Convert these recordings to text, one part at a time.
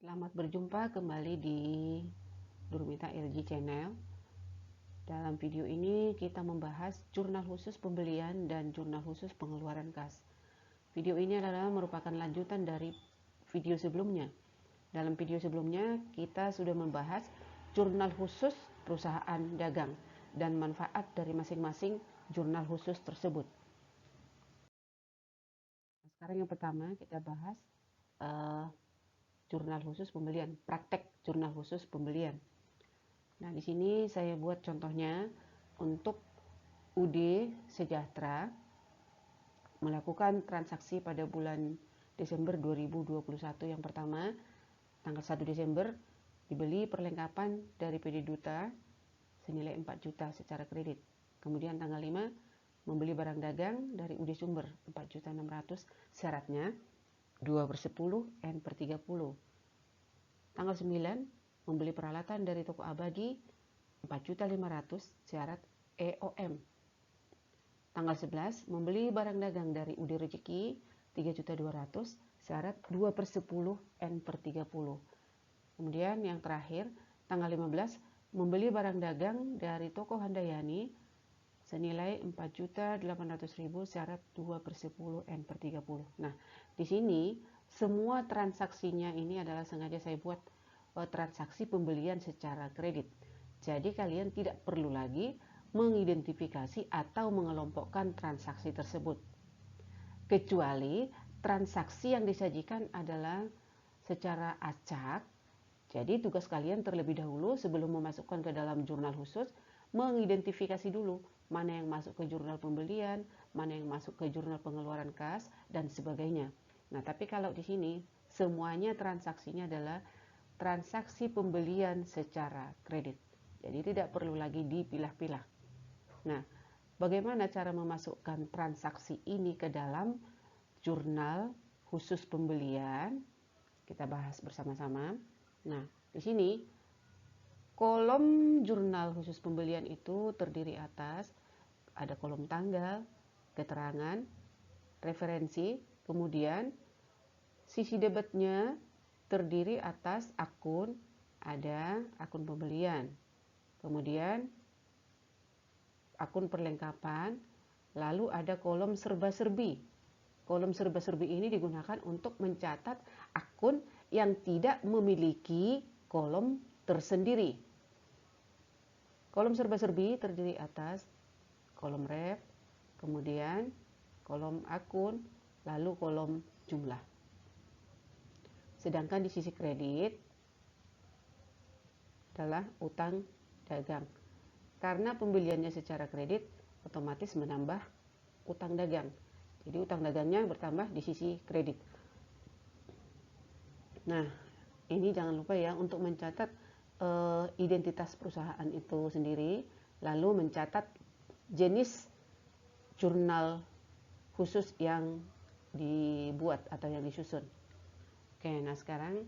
Selamat berjumpa kembali di Durmita LG Channel. Dalam video ini kita membahas jurnal khusus pembelian dan jurnal khusus pengeluaran kas. Video ini adalah merupakan lanjutan dari video sebelumnya. Dalam video sebelumnya kita sudah membahas jurnal khusus perusahaan dagang dan manfaat dari masing-masing jurnal khusus tersebut. Sekarang yang pertama kita bahas jurnal khusus pembelian, praktek jurnal khusus pembelian. Nah, di sini saya buat contohnya untuk UD Sejahtera melakukan transaksi pada bulan Desember 2021 yang pertama, tanggal 1 Desember dibeli perlengkapan dari PD Duta senilai 4 juta secara kredit. Kemudian tanggal 5 membeli barang dagang dari UD Sumber 4.600.000, syaratnya 2/10 N/30. Tanggal 9 membeli peralatan dari toko Abadi 4.500.000, syarat EOM. Tanggal 11 membeli barang dagang dari UD Rezeki 3.200.000, syarat 2/10 N/30. Kemudian yang terakhir tanggal 15 membeli barang dagang dari toko Handayani senilai 4.800.000, syarat 2/10 N/30. Nah, di sini semua transaksinya ini adalah sengaja saya buat transaksi pembelian secara kredit. Jadi kalian tidak perlu lagi mengidentifikasi atau mengelompokkan transaksi tersebut. Kecuali transaksi yang disajikan adalah secara acak. Jadi tugas kalian terlebih dahulu sebelum memasukkan ke dalam jurnal khusus, mengidentifikasi dulu mana yang masuk ke jurnal pembelian, mana yang masuk ke jurnal pengeluaran kas, dan sebagainya. Nah, tapi kalau di sini semuanya transaksinya adalah transaksi pembelian secara kredit. Jadi tidak perlu lagi dipilah-pilah. Nah, bagaimana cara memasukkan transaksi ini ke dalam jurnal khusus pembelian? Kita bahas bersama-sama. Nah, di sini kolom jurnal khusus pembelian itu terdiri atas ada kolom tanggal, keterangan, referensi, kemudian sisi debitnya terdiri atas akun, ada akun pembelian, kemudian akun perlengkapan, lalu ada kolom serba-serbi. Kolom serba-serbi ini digunakan untuk mencatat akun yang tidak memiliki kolom tersendiri. Kolom serba-serbi terdiri atas kolom ref, kemudian kolom akun, lalu kolom jumlah. Sedangkan di sisi kredit adalah utang dagang. Karena pembeliannya secara kredit, otomatis menambah utang dagang. Jadi utang dagangnya bertambah di sisi kredit. Nah, ini jangan lupa ya untuk mencatat identitas perusahaan itu sendiri, lalu mencatat jenis jurnal khusus yang dibuat atau yang disusun. Oke, nah sekarang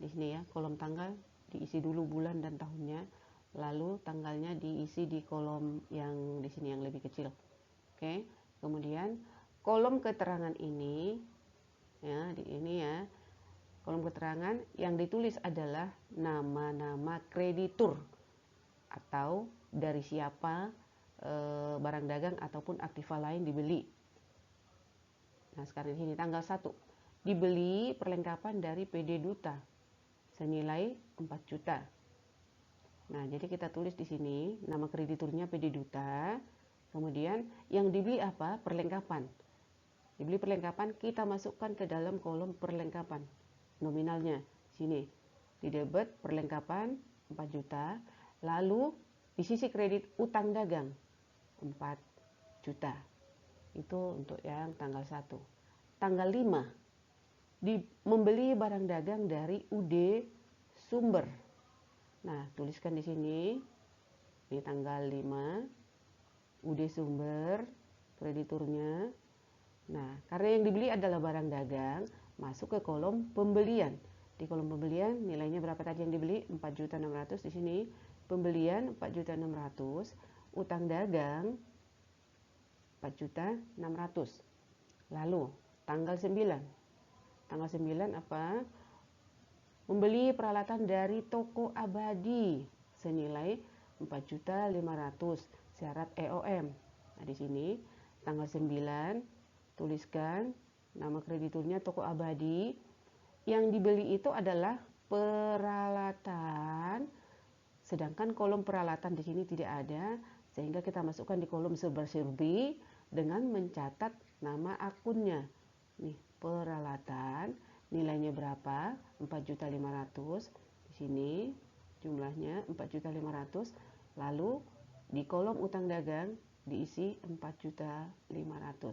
di sini ya kolom tanggal diisi dulu bulan dan tahunnya, lalu tanggalnya diisi di kolom yang di sini yang lebih kecil. Oke, kemudian kolom keterangan ini ya di ini ya. Kolom keterangan yang ditulis adalah nama-nama kreditur atau dari siapa barang dagang ataupun aktiva lain dibeli. Nah, sekarang di sini tanggal 1 dibeli perlengkapan dari PD Duta senilai 4 juta. Nah, jadi kita tulis di sini nama krediturnya PD Duta. Kemudian yang dibeli apa? Perlengkapan. Dibeli perlengkapan, kita masukkan ke dalam kolom perlengkapan. Nominalnya sini di debit perlengkapan 4 juta, lalu di sisi kredit utang dagang 4 juta. Itu untuk yang tanggal 1. Tanggal 5 membeli barang dagang dari UD Sumber. Nah, tuliskan di sini di tanggal 5 UD Sumber krediturnya. Nah, karena yang dibeli adalah barang dagang, masuk ke kolom pembelian. Di kolom pembelian nilainya berapa tadi yang dibeli? 4.600.000. Di sini pembelian 4.600.000, utang dagang 4.600.000. Lalu tanggal 9. Tanggal 9 apa? membeli peralatan dari toko Abadi senilai 4.500.000 syarat EOM. Nah, di sini tanggal 9 tuliskan nama krediturnya toko Abadi. Yang dibeli itu adalah peralatan, sedangkan kolom peralatan di sini tidak ada, sehingga kita masukkan di kolom serba-serbi dengan mencatat nama akunnya. Nih, peralatan, nilainya berapa? 4.500.000. Di sini jumlahnya 4.500.000. Lalu di kolom utang dagang diisi 4.500.000.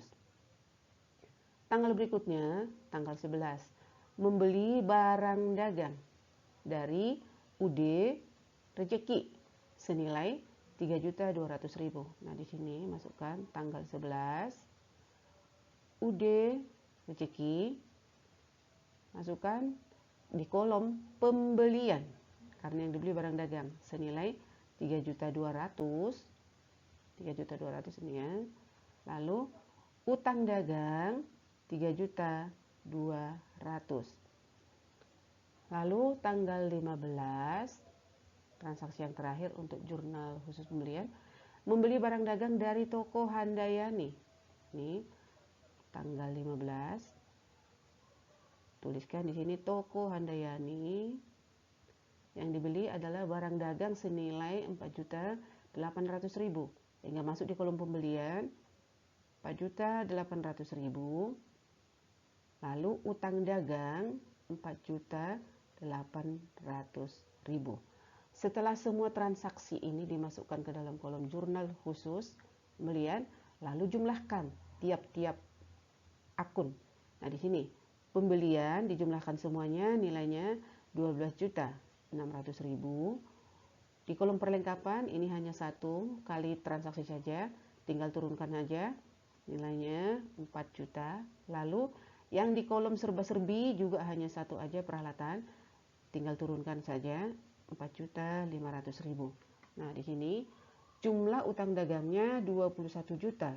Tanggal berikutnya, tanggal 11, membeli barang dagang dari UD Rezeki senilai 3.200.000. Nah, di sini masukkan tanggal 11 UD Rezeki, masukkan di kolom pembelian karena yang dibeli barang dagang senilai 3.200.000 ini ya. Lalu utang dagang 3.200.000. Lalu tanggal 15, transaksi yang terakhir untuk jurnal khusus pembelian, membeli barang dagang dari toko Handayani. Ini tanggal 15. Tuliskan di sini toko Handayani. Yang dibeli adalah barang dagang senilai 4.800.000, sehingga masuk di kolom pembelian 4.800.000. Lalu utang dagang 4.800.000. Setelah semua transaksi ini dimasukkan ke dalam kolom jurnal khusus pembelian, lalu jumlahkan tiap-tiap akun. Nah, di sini pembelian dijumlahkan semuanya, nilainya 12.600.000. Di kolom perlengkapan ini hanya satu kali transaksi saja, tinggal turunkan aja, nilainya 4 juta. Lalu yang di kolom serba-serbi juga hanya satu aja peralatan, tinggal turunkan saja 4.500.000. Nah, di sini jumlah utang dagangnya 21.100.000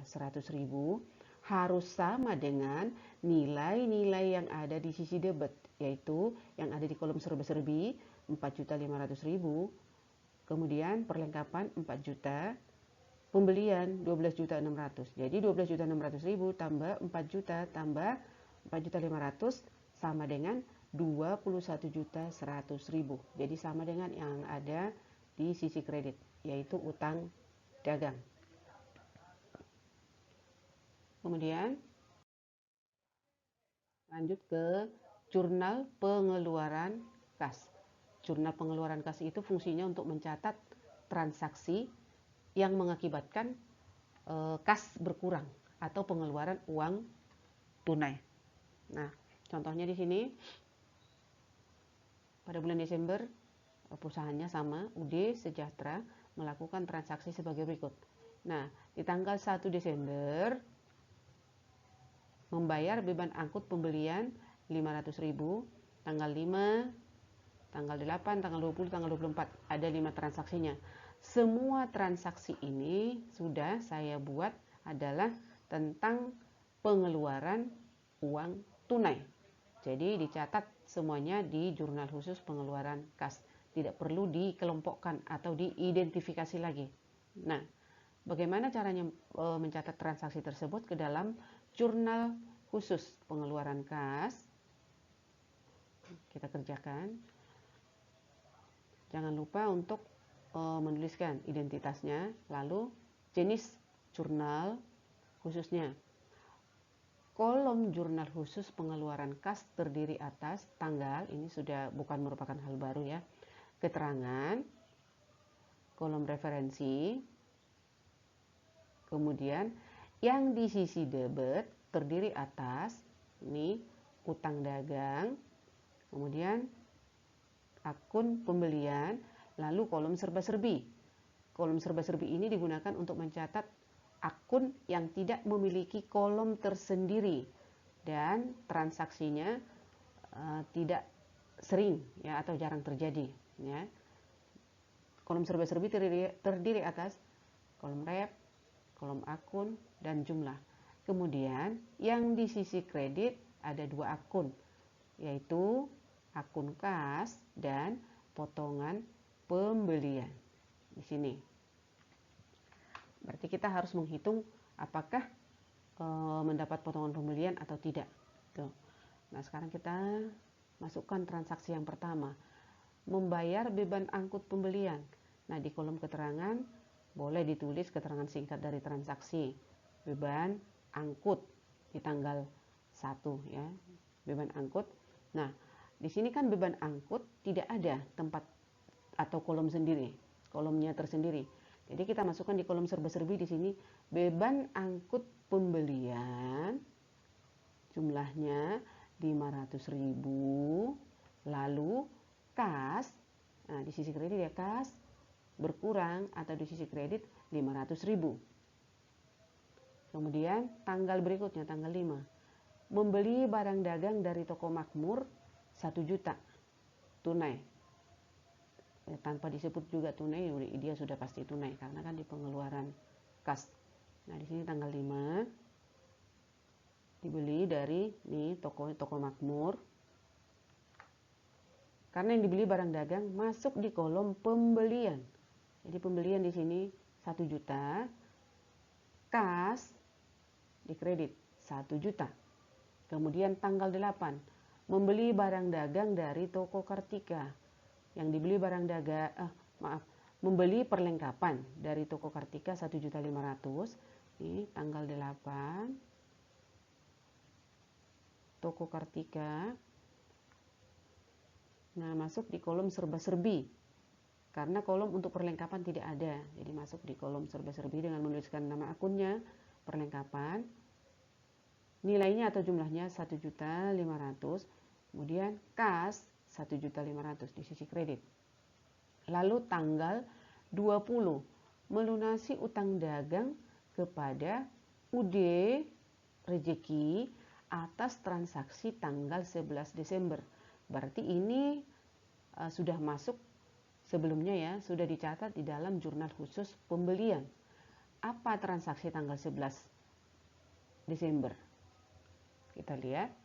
harus sama dengan nilai-nilai yang ada di sisi debit, yaitu yang ada di kolom serba-serbi 4.500.000, kemudian perlengkapan 4 juta, pembelian 12.600.000. Jadi 12.600.000 tambah 4 juta tambah 4.500.000 sama dengan 21.100.000. Jadi sama dengan yang ada di sisi kredit, yaitu utang dagang. Kemudian lanjut ke jurnal pengeluaran kas. Jurnal pengeluaran kas itu fungsinya untuk mencatat transaksi yang mengakibatkan kas berkurang atau pengeluaran uang tunai. Nah, contohnya di sini pada bulan Desember perusahaannya sama, UD Sejahtera, melakukan transaksi sebagai berikut. Nah, di tanggal 1 Desember membayar beban angkut pembelian 500.000, tanggal 5, tanggal 8, tanggal 20, tanggal 24, ada 5 transaksinya. Semua transaksi ini sudah saya buat adalah tentang pengeluaran uang tunai. Jadi dicatat semuanya di jurnal khusus pengeluaran kas. Tidak perlu dikelompokkan atau diidentifikasi lagi. Nah, bagaimana caranya mencatat transaksi tersebut ke dalam jurnal khusus pengeluaran kas? Kita kerjakan. Jangan lupa untuk menuliskan identitasnya, lalu jenis jurnal khususnya. Kolom jurnal khusus pengeluaran kas terdiri atas tanggal, ini sudah bukan merupakan hal baru ya, keterangan, kolom referensi, kemudian yang di sisi debit terdiri atas ini utang dagang, kemudian akun pembelian, lalu kolom serba-serbi. Kolom serba-serbi ini digunakan untuk mencatat akun yang tidak memiliki kolom tersendiri dan transaksinya tidak sering ya atau jarang terjadi ya. Kolom serba-serbi terdiri atas kolom rep, kolom akun, dan jumlah. Kemudian yang di sisi kredit ada 2 akun, yaitu akun kas, dan potongan pembelian. Di sini. Berarti kita harus menghitung apakah mendapat potongan pembelian atau tidak. Tuh. Nah, sekarang kita masukkan transaksi yang pertama. Membayar beban angkut pembelian. Nah, di kolom keterangan boleh ditulis keterangan singkat dari transaksi. Beban angkut di tanggal 1 ya. Beban angkut. Nah, di sini kan beban angkut tidak ada tempat atau kolom sendiri, kolomnya tersendiri. Jadi kita masukkan di kolom serba-serbi di sini beban angkut pembelian jumlahnya 500.000, lalu kas, nah di sisi kredit ya kas berkurang atau di sisi kredit 500.000. Kemudian tanggal berikutnya tanggal 5. Membeli barang dagang dari toko makmur 1 juta tunai. Tanpa disebut juga tunai, dia sudah pasti tunai karena kan di pengeluaran kas. Nah, di sini tanggal 5 dibeli dari toko makmur. Karena yang dibeli barang dagang masuk di kolom pembelian. Jadi pembelian di sini 1 juta, kas di kredit 1 juta. Kemudian tanggal 8, membeli barang dagang dari toko Kartika. Yang dibeli barang dagang, membeli perlengkapan dari toko Kartika 1.500.000. Ini tanggal 8, toko Kartika. Nah, masuk di kolom serba-serbi. Karena kolom untuk perlengkapan tidak ada. Jadi masuk di kolom serba-serbi dengan menuliskan nama akunnya, perlengkapan, nilainya atau jumlahnya 1.500.000. Kemudian kas 1.500.000 di sisi kredit. Lalu tanggal 20, melunasi utang dagang kepada UD Rejeki atas transaksi tanggal 11 Desember. Berarti ini sudah masuk sebelumnya ya, sudah dicatat di dalam jurnal khusus pembelian. Apa transaksi tanggal 11 Desember? Kita lihat.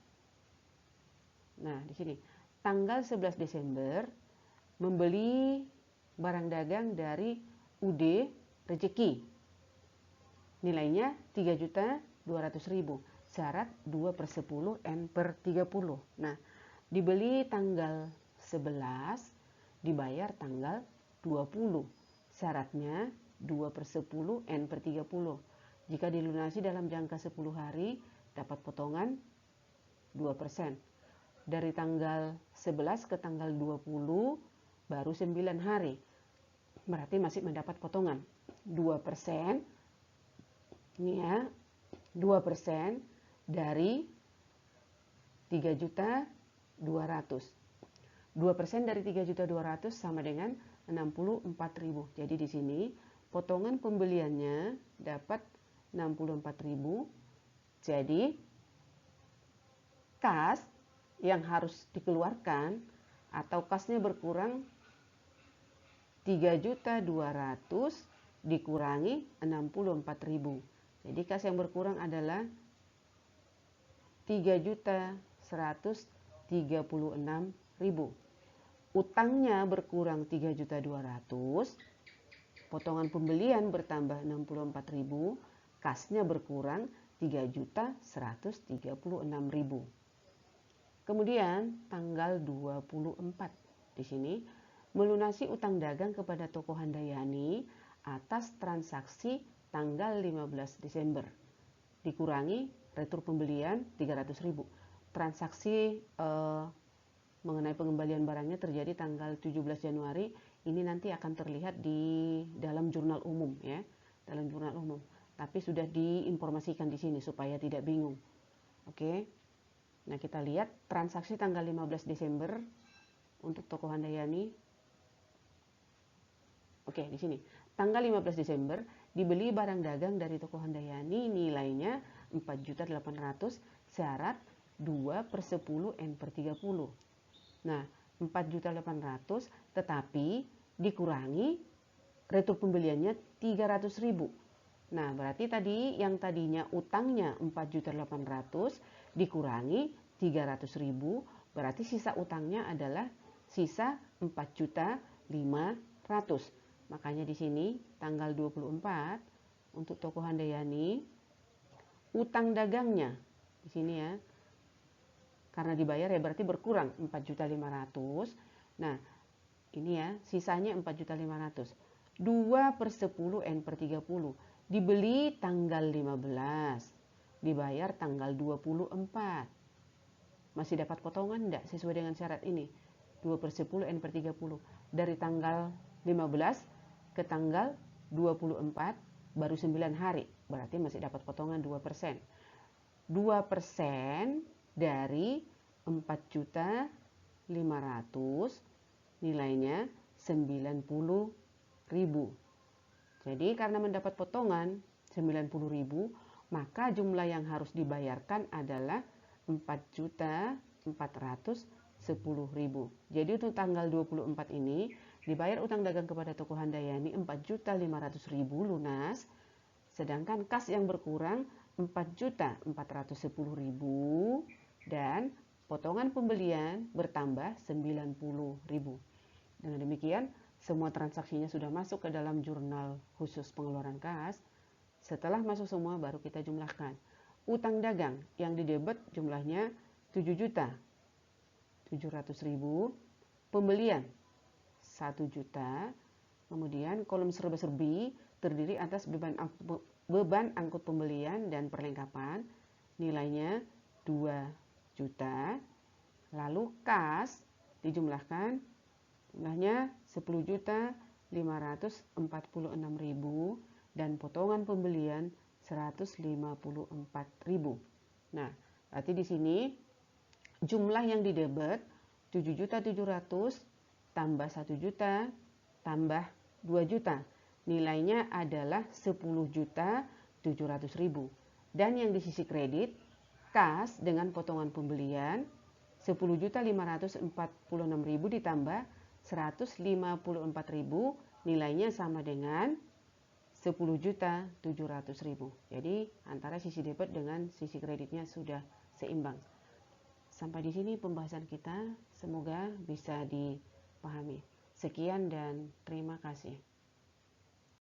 Nah, di sini tanggal 11 Desember membeli barang dagang dari UD Rejeki. Nilainya 3.200.000. Syarat 2/10 N/30. Nah, dibeli tanggal 11, dibayar tanggal 20. Syaratnya 2/10 N/30. Jika dilunasi dalam jangka 10 hari, dapat potongan 2%. Dari tanggal 11 ke tanggal 20 baru 9 hari. Berarti masih mendapat potongan 2%. Ini ya, 2% dari 3.200.000. 2% dari 3.200.000 sama dengan 64.000. Jadi di sini potongan pembeliannya dapat 64.000. Jadi kas yang harus dikeluarkan atau kasnya berkurang 3.200.000 dikurangi 64.000. Jadi kas yang berkurang adalah 3.136.000. Utangnya berkurang 3.200.000, potongan pembelian bertambah 64.000, kasnya berkurang 3.136.000. Kemudian tanggal 24 di sini melunasi utang dagang kepada toko Handayani atas transaksi tanggal 15 Desember. Dikurangi retur pembelian 300.000. Transaksi mengenai pengembalian barangnya terjadi tanggal 17 Januari. Ini nanti akan terlihat di dalam jurnal umum ya, dalam jurnal umum. Tapi sudah diinformasikan di sini supaya tidak bingung. Oke. Nah, kita lihat transaksi tanggal 15 Desember untuk toko Handayani. Oke, di sini. Tanggal 15 Desember dibeli barang dagang dari toko Handayani nilainya 4.800.000, syarat 2/10 N/30. Nah, 4.800.000 tetapi dikurangi retur pembeliannya 300.000. Nah, berarti tadi yang tadinya utangnya 4.800.000 dikurangi 300.000, Berarti sisa utangnya adalah sisa 4.500.000. Makanya di sini tanggal 24 untuk toko Handayani, utang dagangnya di sini ya. Karena dibayar ya berarti berkurang 4.500.000. Nah, ini ya, sisanya 4.500.000. 2/10 N/30 dibeli tanggal 15, dibayar tanggal 24. Masih dapat potongan enggak sesuai dengan syarat ini? 2/10 N/30 dari tanggal 15 ke tanggal 24 baru 9 hari, berarti masih dapat potongan 2%. 2% dari 4.500.000 nilainya 90.000. Jadi karena mendapat potongan 90.000, maka jumlah yang harus dibayarkan adalah 4.410.000. Jadi untuk tanggal 24 ini dibayar utang dagang kepada toko Handayani 4.500.000 lunas, sedangkan kas yang berkurang 4.410.000 dan potongan pembelian bertambah 90.000. Dengan demikian, semua transaksinya sudah masuk ke dalam jurnal khusus pengeluaran kas. Setelah masuk semua, baru kita jumlahkan. Utang dagang yang didebet jumlahnya 7.700.000, pembelian 1 juta, kemudian kolom serba-serbi terdiri atas beban angkut pembelian dan perlengkapan, nilainya 2 juta, lalu kas dijumlahkan, jumlahnya 10.546.000 dan potongan pembelian 154.000. Nah, berarti di sini jumlah yang didebet 7.700.000 tambah 1 juta tambah 2 juta. Nilainya adalah 10.700.000. Dan yang di sisi kredit, kas dengan potongan pembelian 10.546.000 ditambah 154.000, nilainya sama dengan 10.700.000. Jadi antara sisi debit dengan sisi kreditnya sudah seimbang. Sampai di sini pembahasan kita, semoga bisa dipahami. Sekian dan terima kasih.